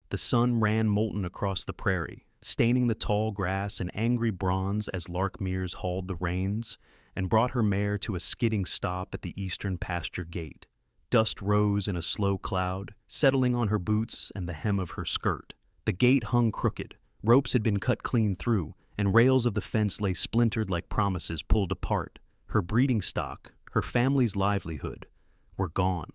The sun ran molten across the prairie, staining the tall grass an angry bronze as Lark Mears hauled the reins and brought her mare to a skidding stop at the eastern pasture gate. Dust rose in a slow cloud, settling on her boots and the hem of her skirt. The gate hung crooked, ropes had been cut clean through, and rails of the fence lay splintered like promises pulled apart. Her breeding stock, her family's livelihood, were gone,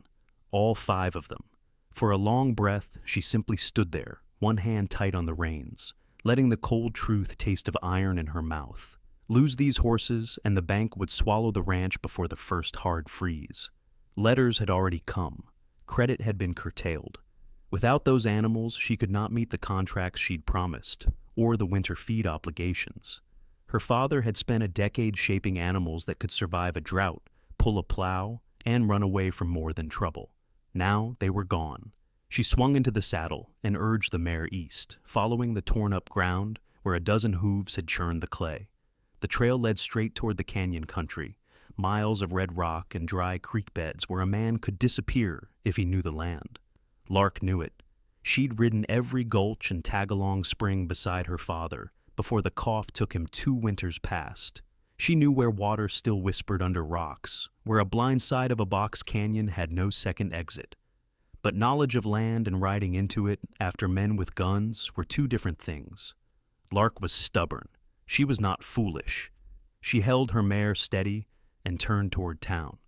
all 5 of them. For a long breath, she simply stood there, one hand tight on the reins, letting the cold truth taste of iron in her mouth. Lose these horses, and the bank would swallow the ranch before the first hard freeze. Letters had already come. Credit had been curtailed. Without those animals, she could not meet the contracts she'd promised, or the winter feed obligations. Her father had spent a decade shaping animals that could survive a drought, pull a plow, and run away from more than trouble. Now they were gone. She swung into the saddle and urged the mare east, following the torn-up ground where a dozen hooves had churned the clay. The trail led straight toward the canyon country, miles of red rock and dry creek beds where a man could disappear if he knew the land. Lark knew it. She'd ridden every gulch and tag-along spring beside her father before the cough took him 2 winters past. She knew where water still whispered under rocks, where a blind side of a box canyon had no second exit. But knowledge of land and riding into it after men with guns were 2 different things. Lark was stubborn. She was not foolish. She held her mare steady and turned toward town.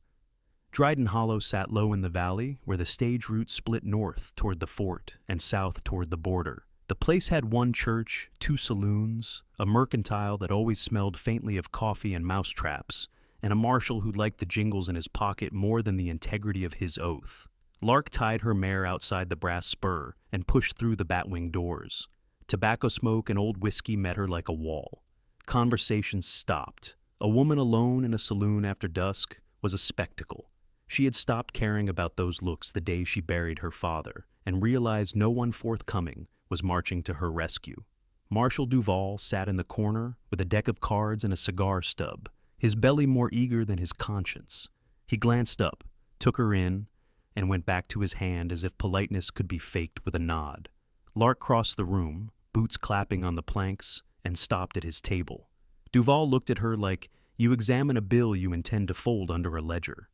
Dryden Hollow sat low in the valley where the stage route split north toward the fort and south toward the border. The place had 1 church, 2 saloons, a mercantile that always smelled faintly of coffee and mousetraps, and a marshal who liked the jingles in his pocket more than the integrity of his oath. Lark tied her mare outside the brass spur and pushed through the batwing doors. Tobacco smoke and old whiskey met her like a wall. Conversation stopped. A woman alone in a saloon after dusk was a spectacle. She had stopped caring about those looks the day she buried her father, and realized no one forthcoming was marching to her rescue. Marshal Duval sat in the corner with a deck of cards and a cigar stub, his belly more eager than his conscience. He glanced up, took her in, and went back to his hand as if politeness could be faked with a nod. Lark crossed the room, boots clapping on the planks, and stopped at his table. Duval looked at her like, "You examine a bill you intend to fold under a ledger."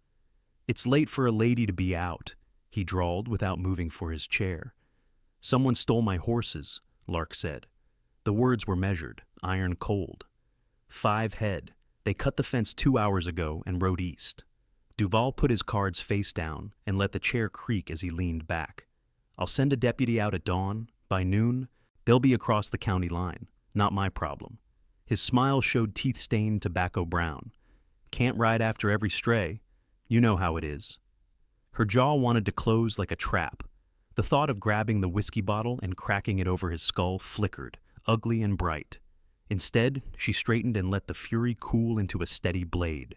"It's late for a lady to be out," he drawled without moving for his chair. "Someone stole my horses," Lark said. The words were measured, iron cold. 5 head. They cut the fence 2 hours ago and rode east. Duval put his cards face down and let the chair creak as he leaned back. "I'll send a deputy out at dawn. By noon, they'll be across the county line. Not my problem." His smile showed teeth-stained tobacco brown. "Can't ride after every stray. You know how it is." Her jaw wanted to close like a trap. The thought of grabbing the whiskey bottle and cracking it over his skull flickered, ugly and bright. Instead, she straightened and let the fury cool into a steady blade.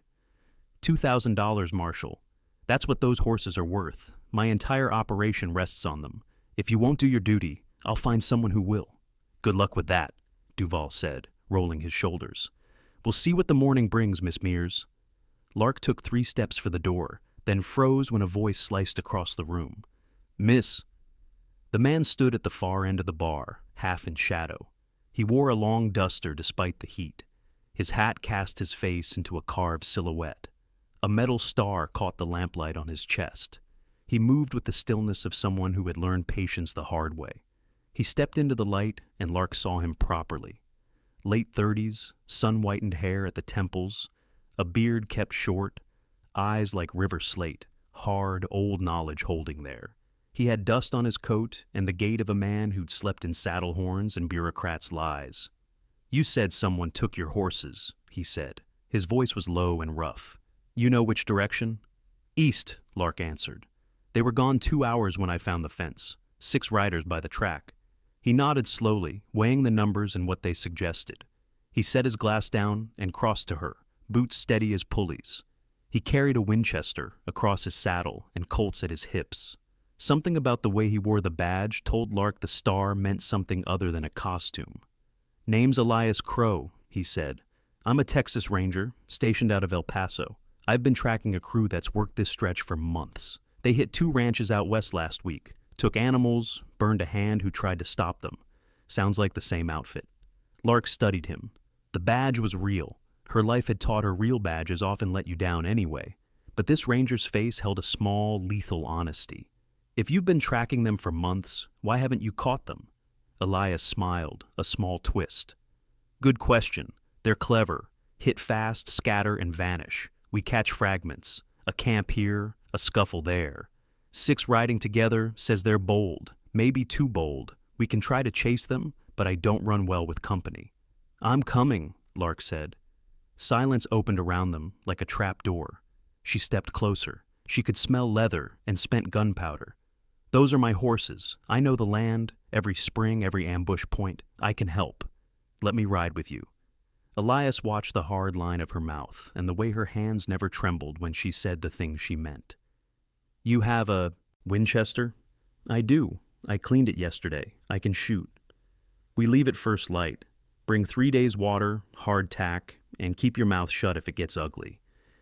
$2,000, Marshal. That's what those horses are worth. My entire operation rests on them. If you won't do your duty, I'll find someone who will." "Good luck with that," Duval said, rolling his shoulders. "We'll see what the morning brings, Miss Mears." Lark took 3 steps for the door, then froze when a voice sliced across the room. "Miss." The man stood at the far end of the bar, half in shadow. He wore a long duster despite the heat. His hat cast his face into a carved silhouette. A metal star caught the lamplight on his chest. He moved with the stillness of someone who had learned patience the hard way. He stepped into the light, and Lark saw him properly. Late 30s, sun-whitened hair at the temples, a beard kept short, eyes like river slate, hard, old knowledge holding there. He had dust on his coat and the gait of a man who'd slept in saddle horns and bureaucrats' lies. "You said someone took your horses," he said. His voice was low and rough. "You know which direction?" "East," Lark answered. "They were gone 2 hours when I found the fence. 6 riders by the track." He nodded slowly, weighing the numbers and what they suggested. He set his glass down and crossed to her, boots steady as pulleys. He carried a Winchester across his saddle and Colts at his hips. Something about the way he wore the badge told Lark the star meant something other than a costume. "Name's Elias Crowe," he said. "I'm a Texas Ranger, stationed out of El Paso. I've been tracking a crew that's worked this stretch for months. They hit 2 ranches out west last week, Took animals, burned a hand who tried to stop them. Sounds like the same outfit. Lark studied him. The badge was real. Her life had taught her real badges often let you down anyway. But this ranger's face held a small, lethal honesty. If you've been tracking them for months, why haven't you caught them? Elias smiled, a small twist. Good question. They're clever. Hit fast, scatter, and vanish. We catch fragments. A camp here, a scuffle there. 6 riding together says they're bold, maybe too bold. We can try to chase them, but I don't run well with company. I'm coming, Lark said. Silence opened around them like a trap door. She stepped closer. She could smell leather and spent gunpowder. Those are my horses. I know the land, every spring, every ambush point. I can help. Let me ride with you. Elias watched the hard line of her mouth and the way her hands never trembled when she said the things she meant. You have a Winchester? I do. I cleaned it yesterday. I can shoot. We leave at first light. Bring 3 days' water, hard tack, and keep your mouth shut if it gets ugly.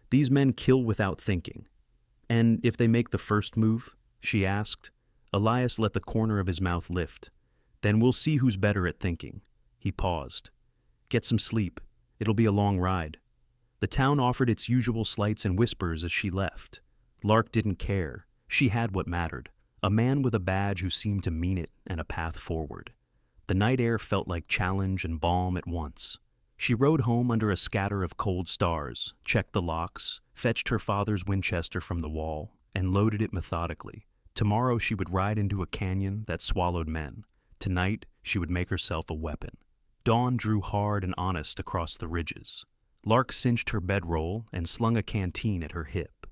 These men kill without thinking. And if they make the first move? She asked. Elias let the corner of his mouth lift. Then we'll see who's better at thinking. He paused. Get some sleep. It'll be a long ride. The town offered its usual slights and whispers as she left. Lark didn't care. She had what mattered. A man with a badge who seemed to mean it and a path forward. The night air felt like challenge and balm at once. She rode home under a scatter of cold stars, checked the locks, fetched her father's Winchester from the wall, and loaded it methodically. Tomorrow she would ride into a canyon that swallowed men. Tonight she would make herself a weapon. Dawn drew hard and honest across the ridges. Lark cinched her bedroll and slung a canteen at her hip.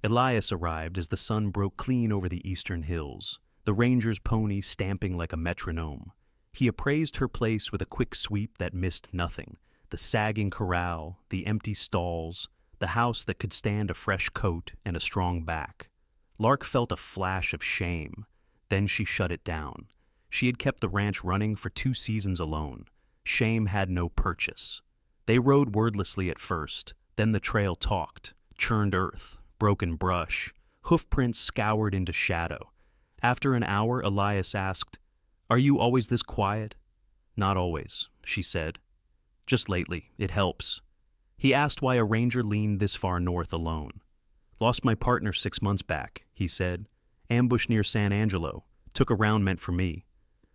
Elias arrived as the sun broke clean over the eastern hills, the ranger's pony stamping like a metronome. He appraised her place with a quick sweep that missed nothing. The sagging corral, the empty stalls, the house that could stand a fresh coat and a strong back. Lark felt a flash of shame. Then she shut it down. She had kept the ranch running for 2 seasons alone. Shame had no purchase. They rode wordlessly at first, then the trail talked, churned earth, broken brush, hoofprints scoured into shadow. After an hour, Elias asked, "Are you always this quiet?" "Not always," she said. "Just lately. It helps." He asked why a ranger leaned this far north alone. "Lost my partner 6 months back," he said. "Ambush near San Angelo. Took a round meant for me."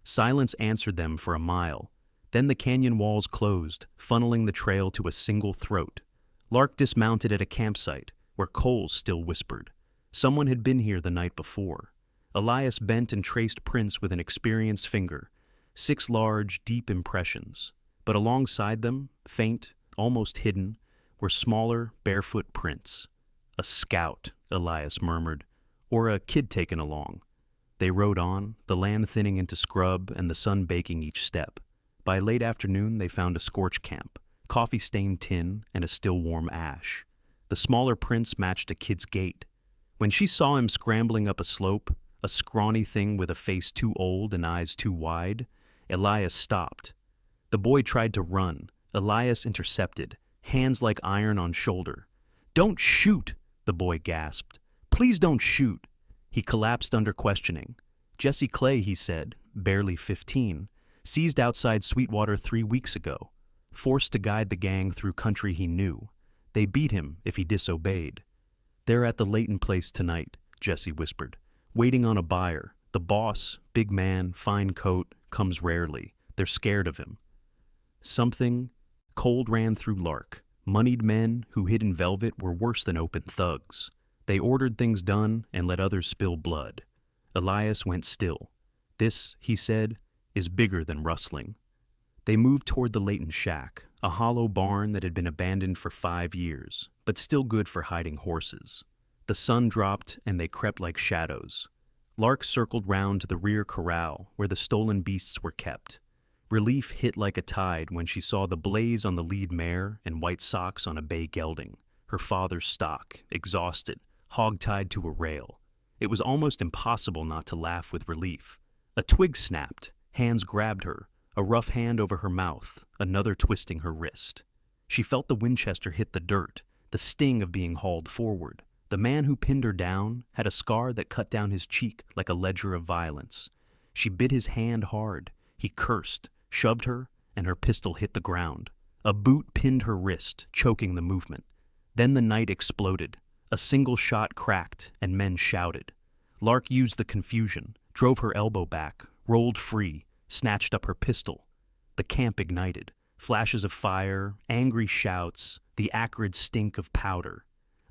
Silence answered them for a mile. Then the canyon walls closed, funneling the trail to a single throat. Lark dismounted at a campsite, where coals still whispered. Someone had been here the night before. Elias bent and traced prints with an experienced finger. 6 large, deep impressions. But alongside them, faint, almost hidden, were smaller, barefoot prints. "A scout," Elias murmured, "or a kid taken along." They rode on, the land thinning into scrub and the sun baking each step. By late afternoon, they found a scorch camp, coffee-stained tin, and a still warm ash. The smaller prints matched a kid's gait. When she saw him scrambling up a slope, a scrawny thing with a face too old and eyes too wide, Elias stopped. The boy tried to run. Elias intercepted, hands like iron on shoulder. "Don't shoot!" the boy gasped. "Please don't shoot!" He collapsed under questioning. "Jesse Clay," he said, barely 15, seized outside Sweetwater 3 weeks ago, forced to guide the gang through country he knew. They beat him if he disobeyed. "They're at the Layton place tonight," Jesse whispered, "waiting on a buyer. The boss, big man, fine coat, comes rarely. They're scared of him." Something cold ran through Lark. Moneyed men who hid in velvet were worse than open thugs. They ordered things done and let others spill blood. Elias went still. "This," he said, "is bigger than rustling." They moved toward the Layton shack, a hollow barn that had been abandoned for 5 years, but still good for hiding horses. The sun dropped and they crept like shadows. Lark circled round to the rear corral where the stolen beasts were kept. Relief hit like a tide when she saw the blaze on the lead mare and white socks on a bay gelding, her father's stock, exhausted, hog-tied to a rail. It was almost impossible not to laugh with relief. A twig snapped, hands grabbed her, a rough hand over her mouth, another twisting her wrist. She felt the Winchester hit the dirt, the sting of being hauled forward, The man who pinned her down had a scar that cut down his cheek like a ledger of violence. She bit his hand hard. He cursed, shoved her, and her pistol hit the ground. A boot pinned her wrist, choking the movement. Then the night exploded. A single shot cracked, and men shouted. Lark used the confusion, drove her elbow back, rolled free, snatched up her pistol. The camp ignited. Flashes of fire, angry shouts, the acrid stink of powder.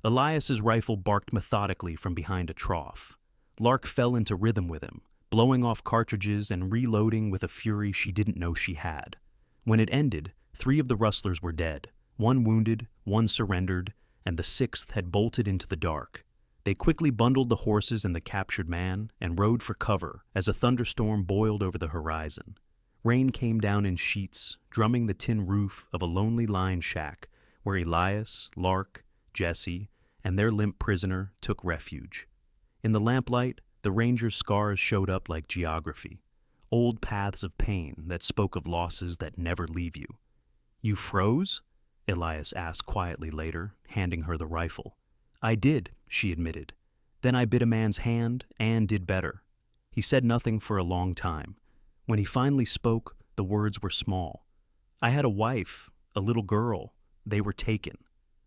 Elias's rifle barked methodically from behind a trough. Lark fell into rhythm with him, blowing off cartridges and reloading with a fury she didn't know she had. When it ended, 3 of the rustlers were dead, 1 wounded, 1 surrendered, and the 6th had bolted into the dark. They quickly bundled the horses and the captured man and rode for cover as a thunderstorm boiled over the horizon. Rain came down in sheets, drumming the tin roof of a lonely line shack where Elias, Lark, Jesse, and their limp prisoner took refuge. In the lamplight, the ranger's scars showed up like geography, old paths of pain that spoke of losses that never leave you. "You froze?" Elias asked quietly later, handing her the rifle. "I did," she admitted. "Then I bit a man's hand and did better." He said nothing for a long time. When he finally spoke, the words were small. "I had a wife, a little girl. They were taken."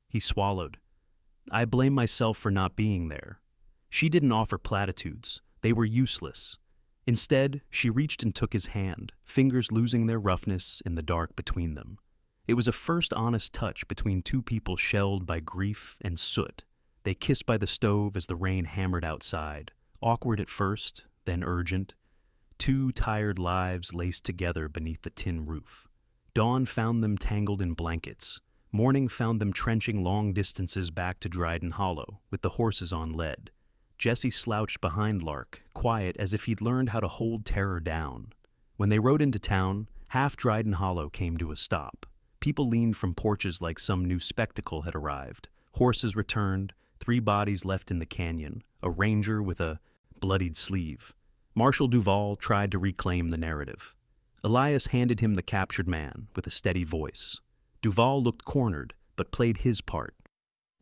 He swallowed. "I blame myself for not being there." She didn't offer platitudes. They were useless. Instead, she reached and took his hand, fingers losing their roughness in the dark between them. It was a first honest touch between 2 people shelled by grief and soot. They kissed by the stove as the rain hammered outside, awkward at first, then urgent. 2 tired lives laced together beneath the tin roof. Dawn found them tangled in blankets. Morning found them trenching long distances back to Dryden Hollow, with the horses on lead. Jesse slouched behind Lark, quiet as if he'd learned how to hold terror down. When they rode into town, half Dryden Hollow came to a stop. People leaned from porches like some new spectacle had arrived. Horses returned, 3 bodies left in the canyon, a ranger with a bloodied sleeve. Marshal Duval tried to reclaim the narrative. Elias handed him the captured man with a steady voice. Duval looked cornered, but played his part.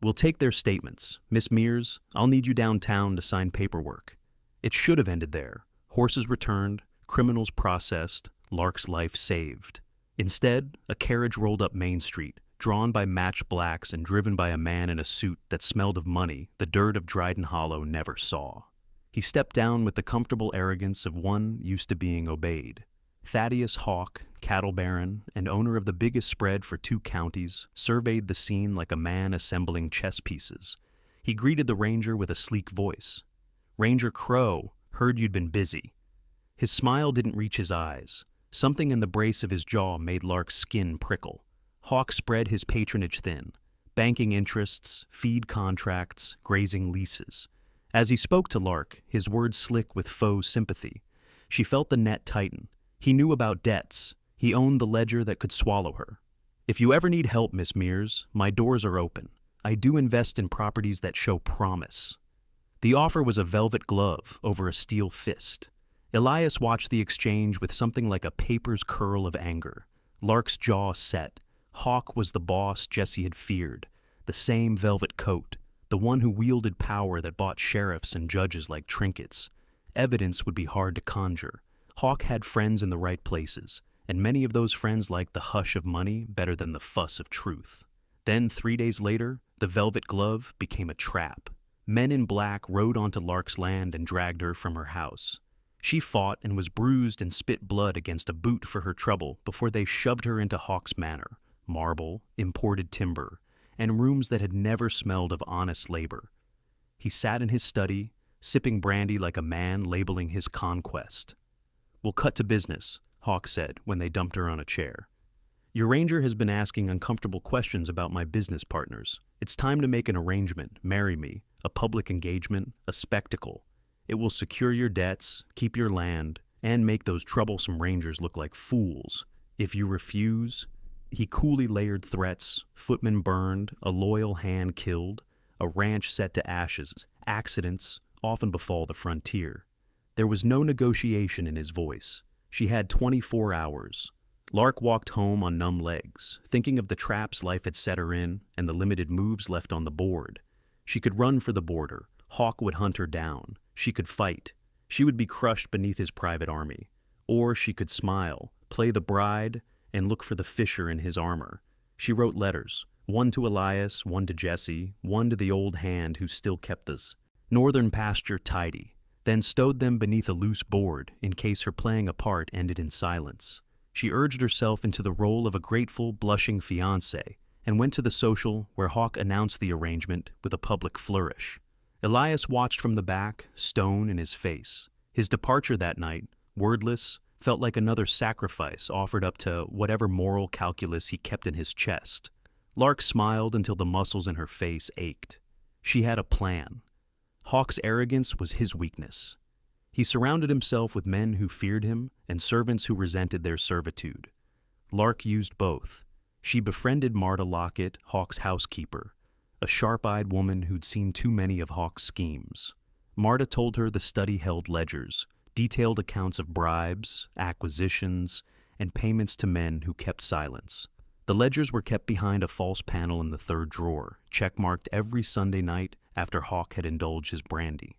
"We'll take their statements. Miss Mears, I'll need you downtown to sign paperwork." It should have ended there. Horses returned, criminals processed, Lark's life saved. Instead, a carriage rolled up Main Street, drawn by matched blacks and driven by a man in a suit that smelled of money the dirt of Dryden Hollow never saw. He stepped down with the comfortable arrogance of one used to being obeyed. Thaddeus Hawk, cattle baron and owner of the biggest spread for 2 counties, surveyed the scene like a man assembling chess pieces. He greeted the ranger with a sleek voice. "Ranger Crowe, heard you'd been busy." His smile didn't reach his eyes. Something in the brace of his jaw made Lark's skin prickle. Hawk spread his patronage thin. Banking interests, feed contracts, grazing leases. As he spoke to Lark, his words slick with faux sympathy. She felt the net tighten. He knew about debts. He owned the ledger that could swallow her. "If you ever need help, Miss Mears, my doors are open. I do invest in properties that show promise." The offer was a velvet glove over a steel fist. Elias watched the exchange with something like a paper's curl of anger. Lark's jaw set. Hawk was the boss Jesse had feared. The same velvet coat. The one who wielded power that bought sheriffs and judges like trinkets. Evidence would be hard to conjure. Hawk had friends in the right places, and many of those friends liked the hush of money better than the fuss of truth. Then, 3 days later, the velvet glove became a trap. Men in black rode onto Lark's land and dragged her from her house. She fought and was bruised and spit blood against a boot for her trouble before they shoved her into Hawk's Manor, marble, imported timber, and rooms that had never smelled of honest labor. He sat in his study, sipping brandy like a man labeling his conquest. "We'll cut to business," Hawk said when they dumped her on a chair. "Your ranger has been asking uncomfortable questions about my business partners. It's time to make an arrangement, marry me, a public engagement, a spectacle. It will secure your debts, keep your land, and make those troublesome rangers look like fools. If you refuse..." He coolly layered threats: footmen burned, a loyal hand killed, a ranch set to ashes. Accidents often befall the frontier. There was no negotiation in his voice. She had 24 hours. Lark walked home on numb legs, thinking of the traps life had set her in and the limited moves left on the board. She could run for the border. Hawk would hunt her down. She could fight. She would be crushed beneath his private army. Or she could smile, play the bride, and look for the fisher in his armor. She wrote letters, one to Elias, one to Jesse, one to the old hand who still kept the northern pasture tidy, then stowed them beneath a loose board in case her playing a part ended in silence. She urged herself into the role of a grateful, blushing fiancé and went to the social where Hawk announced the arrangement with a public flourish. Elias watched from the back, stone in his face. His departure that night, wordless, felt like another sacrifice offered up to whatever moral calculus he kept in his chest. Lark smiled until the muscles in her face ached. She had a plan. Hawk's arrogance was his weakness. He surrounded himself with men who feared him and servants who resented their servitude. Lark used both. She befriended Marta Lockett, Hawk's housekeeper, a sharp-eyed woman who'd seen too many of Hawk's schemes. Marta told her the study held ledgers, detailed accounts of bribes, acquisitions, and payments to men who kept silence. The ledgers were kept behind a false panel in the third drawer, checkmarked every Sunday night after Hawk had indulged his brandy.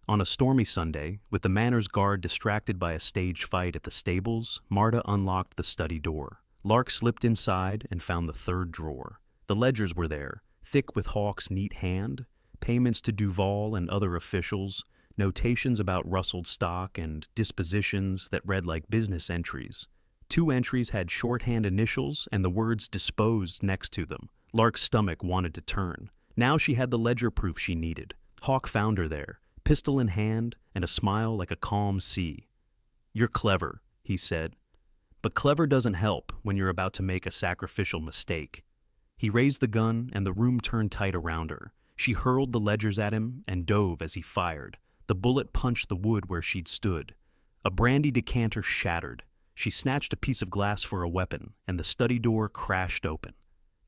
On a stormy Sunday, with the manor's guard distracted by a staged fight at the stables, Marta unlocked the study door. Lark slipped inside and found the third drawer. The ledgers were there, thick with Hawk's neat hand, payments to Duval and other officials, notations about rustled stock, and dispositions that read like business entries. 2 entries had shorthand initials and the words disposed next to them. Lark's stomach wanted to turn. Now she had the ledger proof she needed. Hawk found her there, pistol in hand and a smile like a calm sea. "You're clever," he said. "But clever doesn't help when you're about to make a sacrificial mistake." He raised the gun and the room turned tight around her. She hurled the ledgers at him and dove as he fired. The bullet punched the wood where she'd stood. A brandy decanter shattered. She snatched a piece of glass for a weapon, and the study door crashed open.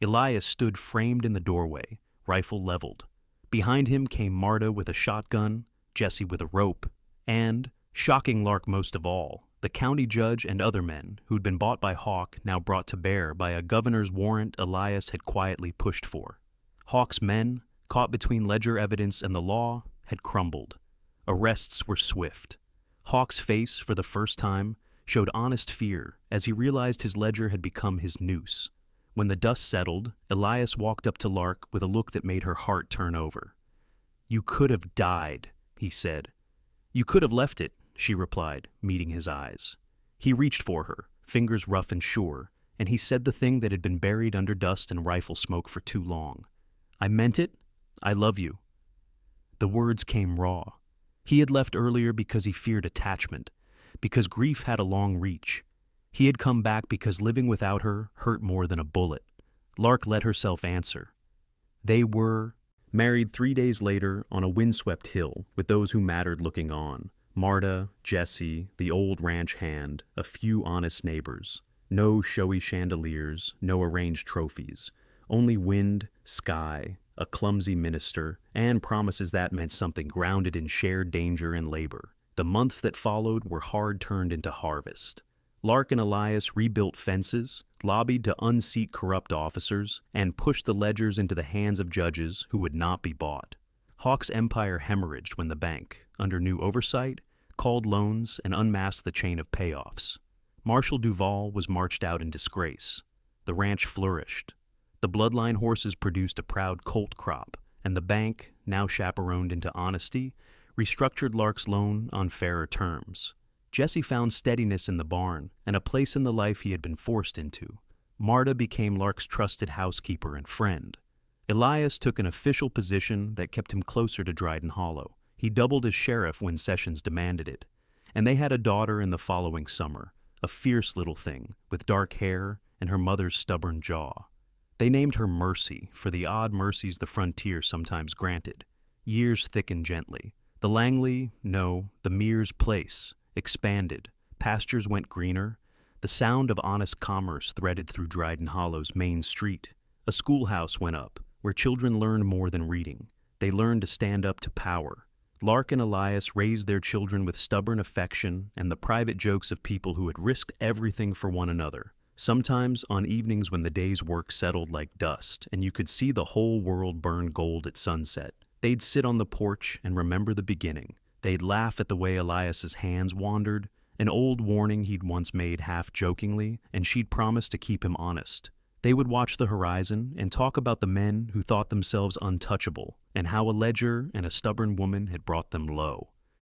Elias stood framed in the doorway, rifle leveled. Behind him came Marta with a shotgun, Jesse with a rope, and, shocking Lark most of all, the county judge and other men who'd been bought by Hawk now brought to bear by a governor's warrant Elias had quietly pushed for. Hawk's men, caught between ledger evidence and the law, had crumbled. Arrests were swift. Hawk's face, for the first time, showed honest fear as he realized his ledger had become his noose. When the dust settled, Elias walked up to Lark with a look that made her heart turn over. "You could have died," he said. "You could have left it," she replied, meeting his eyes. He reached for her, fingers rough and sure, and he said the thing that had been buried under dust and rifle smoke for too long. "I meant it. I love you." The words came raw. He had left earlier because he feared attachment, because grief had a long reach. He had come back because living without her hurt more than a bullet. Lark let herself answer. They were married 3 days later on a windswept hill with those who mattered looking on. Marta, Jesse, the old ranch hand, a few honest neighbors. No showy chandeliers, no arranged trophies. Only wind, sky, a clumsy minister, and promises that meant something grounded in shared danger and labor. The months that followed were hard turned into harvest. Lark and Elias rebuilt fences, lobbied to unseat corrupt officers, and pushed the ledgers into the hands of judges who would not be bought. Hawk's empire hemorrhaged when the bank, under new oversight, called loans and unmasked the chain of payoffs. Marshal Duval was marched out in disgrace. The ranch flourished. The bloodline horses produced a proud colt crop, and the bank, now chaperoned into honesty, restructured Lark's loan on fairer terms. Jesse found steadiness in the barn and a place in the life he had been forced into. Marta became Lark's trusted housekeeper and friend. Elias took an official position that kept him closer to Dryden Hollow. He doubled as sheriff when sessions demanded it. And they had a daughter in the following summer, a fierce little thing with dark hair and her mother's stubborn jaw. They named her Mercy for the odd mercies the frontier sometimes granted. Years thickened gently. The Langley, no, the Mears place, expanded. Pastures went greener. The sound of honest commerce threaded through Dryden Hollow's main street. A schoolhouse went up, where children learned more than reading. They learned to stand up to power. Lark and Elias raised their children with stubborn affection and the private jokes of people who had risked everything for one another. Sometimes, on evenings when the day's work settled like dust and you could see the whole world burn gold at sunset, They'd sit on the porch and remember the beginning. They'd laugh at the way Elias's hands wandered, an old warning he'd once made half-jokingly, and she'd promised to keep him honest. They would watch the horizon and talk about the men who thought themselves untouchable, and how a ledger and a stubborn woman had brought them low.